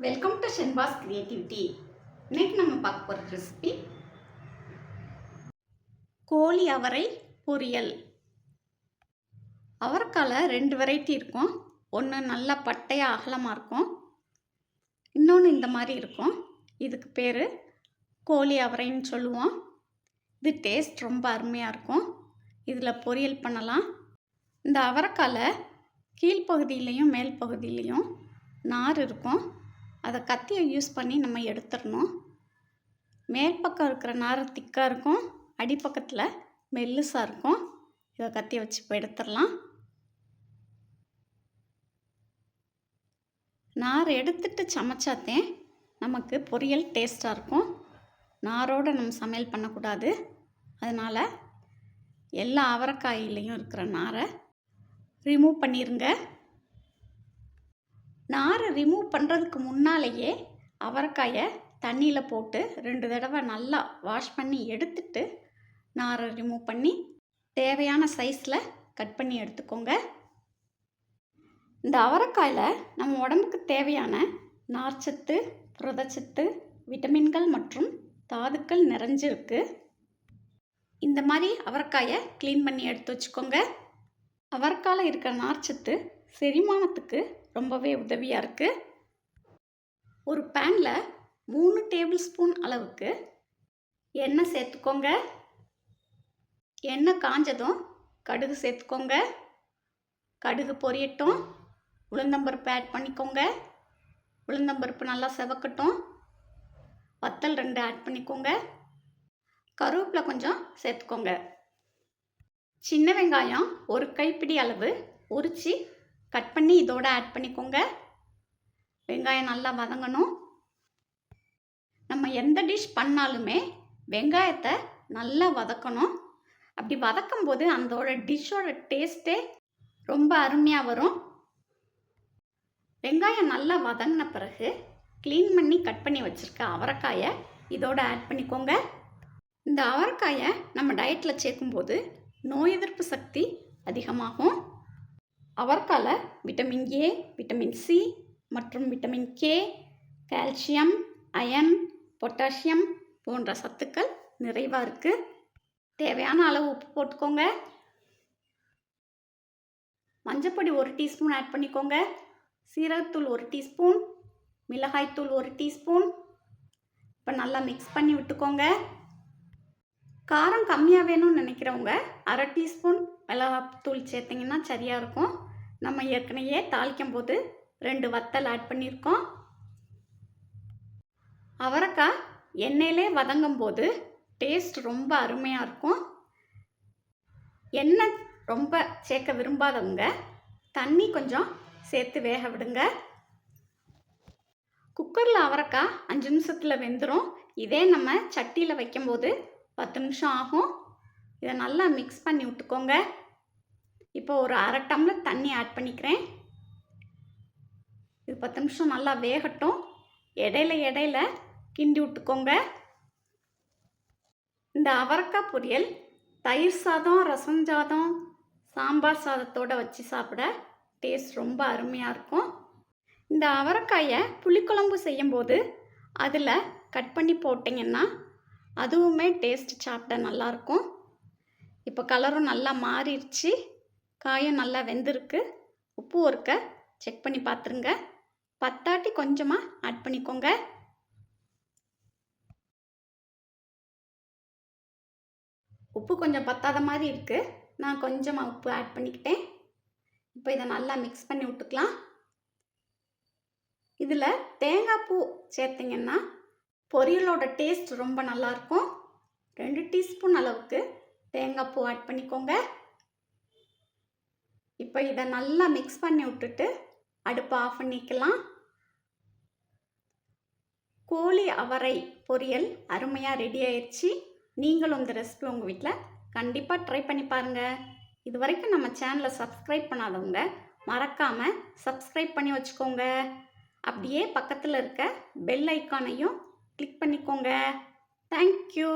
Welcome to Shenba's creativity. இன்னைக்கு நம்ம பார்க்க போகிற ரெசிபி கோழி அவரை பொரியல். அவரைக்காயில் 2 வெரைட்டி இருக்கும். ஒன்று நல்லா பட்டையாக அகலமாக இருக்கும், இன்னொன்று இந்த மாதிரி இருக்கும். இதுக்கு பேர் கோழி அவரைன்னு சொல்லுவோம். இது டேஸ்ட் ரொம்ப அருமையாக இருக்கும். இதில் பொரியல் பண்ணலாம். இந்த அவரைக்காயில் கீழ்ப்பகுதியிலையும் மேல் பகுதியிலையும் நார் இருக்கும். அதை கத்தியை யூஸ் பண்ணி நம்ம எடுத்துடணும். மேல் பக்கம் இருக்கிற நார் திக்காக இருக்கும், அடிப்பக்கத்தில் மெல்லுசாக இருக்கும். இதை கத்தியை வச்சு இப்போ எடுத்துடலாம். நார் எடுத்துட்டு சமைச்சாத்தே நமக்கு பொரியல் டேஸ்ட்டாக இருக்கும். நாரோடு நம்ம சமையல் பண்ணக்கூடாது. அதனால் எல்லா அவரைக்காயிலையும் இருக்கிற நாரை ரிமூவ் பண்ணிடுங்க. நாரை ரிமூவ் பண்ணுறதுக்கு முன்னாலேயே அவரைக்காயை தண்ணியில் போட்டு 2 தடவை நல்லா வாஷ் பண்ணி எடுத்துட்டு நாரை ரிமூவ் பண்ணி தேவையான சைஸில் கட் பண்ணி எடுத்துக்கோங்க. இந்த அவரைக்காயில் நம்ம உடம்புக்கு தேவையான நார்ச்சத்து, புரதச்சத்து, விட்டமின்கள் மற்றும் தாதுக்கள் நிறைஞ்சிருக்கு. இந்த மாதிரி அவரைக்காயை க்ளீன் பண்ணி எடுத்து வச்சுக்கோங்க. அவரைக்காயில் இருக்கிற நார்ச்சத்து செரிமானத்துக்கு ரொம்பவே உதவியாக இருக்குது. ஒரு பேனில் 3 டேபிள் ஸ்பூன் அளவுக்கு எண்ணெய் சேர்த்துக்கோங்க. எண்ணெய் காஞ்சதும் கடுகு சேர்த்துக்கோங்க. கடுகு பொரியட்டும். உளுந்தம்பருப்பு ஆட் பண்ணிக்கோங்க. உளுந்தம்பருப்பு நல்லா செவக்கட்டும். வத்தல் 2 ஆட் பண்ணிக்கோங்க. கருவேப்பிலை கொஞ்சம் சேர்த்துக்கோங்க. சின்ன வெங்காயம் 1 கைப்பிடி அளவு உரித்து கட் பண்ணி இதோட ஆட் பண்ணிக்கோங்க. வெங்காயம் நல்லா வதங்கணும். நம்ம எந்த டிஷ் பண்ணாலுமே வெங்காயத்தை நல்லா வதக்கணும். அப்படி வதக்கும்போது அதோட டிஷ்ஷோட டேஸ்ட்டே ரொம்ப அருமையாக வரும். வெங்காயம் நல்லா வதங்கின பிறகு க்ளீன் பண்ணி கட் பண்ணி வச்சுருக்க அவரைக்காயை இதோட ஆட் பண்ணிக்கோங்க. இந்த அவரைக்காயை நம்ம டயட்டில் சேர்க்கும்போது நோய் எதிர்ப்பு சக்தி அதிகமாகும். அவரைக்காயில் விட்டமின் ஏ, விட்டமின் சி மற்றும் vitamin K, calcium, iron, potassium போன்ற சத்துக்கள் நிறைவாக இருக்குது. தேவையான அளவு உப்பு போட்டுக்கோங்க. மஞ்சப்பொடி 1 டீஸ்பூன் ஆட் பண்ணிக்கோங்க. சீரகத்தூள் 1 டீஸ்பூன், மிளகாய்த்தூள் 1 டீஸ்பூன். இப்போ நல்லா மிக்ஸ் பண்ணி விட்டுக்கோங்க. காரம் கம்மியாக வேணும்னு நினைக்கிறவங்க 1/2 டீஸ்பூன் மிளகாத்தூள் சேர்த்திங்கன்னா சரியாக இருக்கும். நம்ம ஏற்கனவே தாளிக்கும் போது 2 வத்தல் ஆட் பண்ணியிருக்கோம். அவரைக்காய் எண்ணெயிலே வதங்கும் போது டேஸ்ட் ரொம்ப அருமையாக இருக்கும். எண்ணெய் ரொம்ப சேர்க்க விரும்பாதவங்க தண்ணி கொஞ்சம் சேர்த்து வேக விடுங்க. குக்கரில் அவரைக்காய் 5 நிமிஷத்தில் வெந்துடும். இதே நம்ம சட்டியில் வைக்கும்போது 10 நிமிஷம் ஆகும். இதை நல்லா மிக்ஸ் பண்ணி விட்டுக்கோங்க. இப்போ ஒரு 1/2 டம்ளர் தண்ணி ஆட் பண்ணிக்கிறேன். இது 10 நிமிஷம் நல்லா வேகட்டும். இடையில கிண்டி விட்டுக்கோங்க. இந்த அவரைக்காய் பொரியல் தயிர் சாதம், ரசம் சாதம், சாம்பார் சாதத்தோடு வச்சு சாப்பிட டேஸ்ட் ரொம்ப அருமையாக இருக்கும். இந்த அவரைக்காயை புளிக்குழம்பு செய்யும்போது அதில் கட் பண்ணி போட்டிங்கன்னா அதுவுமே டேஸ்ட் சாப்பிட நல்லாயிருக்கும். இப்போ கலரும் நல்லா மாறிடுச்சு. காயும் நல்லா வெந்திருக்கு. உப்பு ஒருக்க செக் பண்ணி பார்த்துருங்க. பத்தாட்டி கொஞ்சமாக ஆட் பண்ணிக்கோங்க. உப்பு கொஞ்சம் பத்தாத மாதிரி இருக்குது. நான் கொஞ்சமாக உப்பு ஆட் பண்ணிக்கிட்டேன். இப்போ இதை நல்லா மிக்ஸ் பண்ணி விட்டுக்கலாம். இதில் தேங்காய் பூ சேர்த்திங்கன்னா பொரியலோட டேஸ்ட் ரொம்ப நல்லாயிருக்கும். 2 டீஸ்பூன் அளவுக்கு தேங்காய் பூ ஆட் பண்ணிக்கோங்க. இப்போ இதை நல்லா மிக்ஸ் பண்ணி விட்டுட்டு அடுப்பை ஆஃப் பண்ணிக்கலாம். கோழி அவரை பொரியல் அருமையாக ரெடி ஆயிடுச்சு. நீங்களும் இந்த ரெசிபி உங்கள் வீட்டில் கண்டிப்பாக ட்ரை பண்ணி பாருங்கள். இது வரைக்கும் நம்ம சேனலை சப்ஸ்கிரைப் பண்ணாதவங்க மறக்காமல் சப்ஸ்கிரைப் பண்ணி வச்சுக்கோங்க. அப்படியே பக்கத்தில் இருக்க பெல் ஐக்கானையும் கிளிக் பண்ணிக்கோங்க. தேங்க்யூ.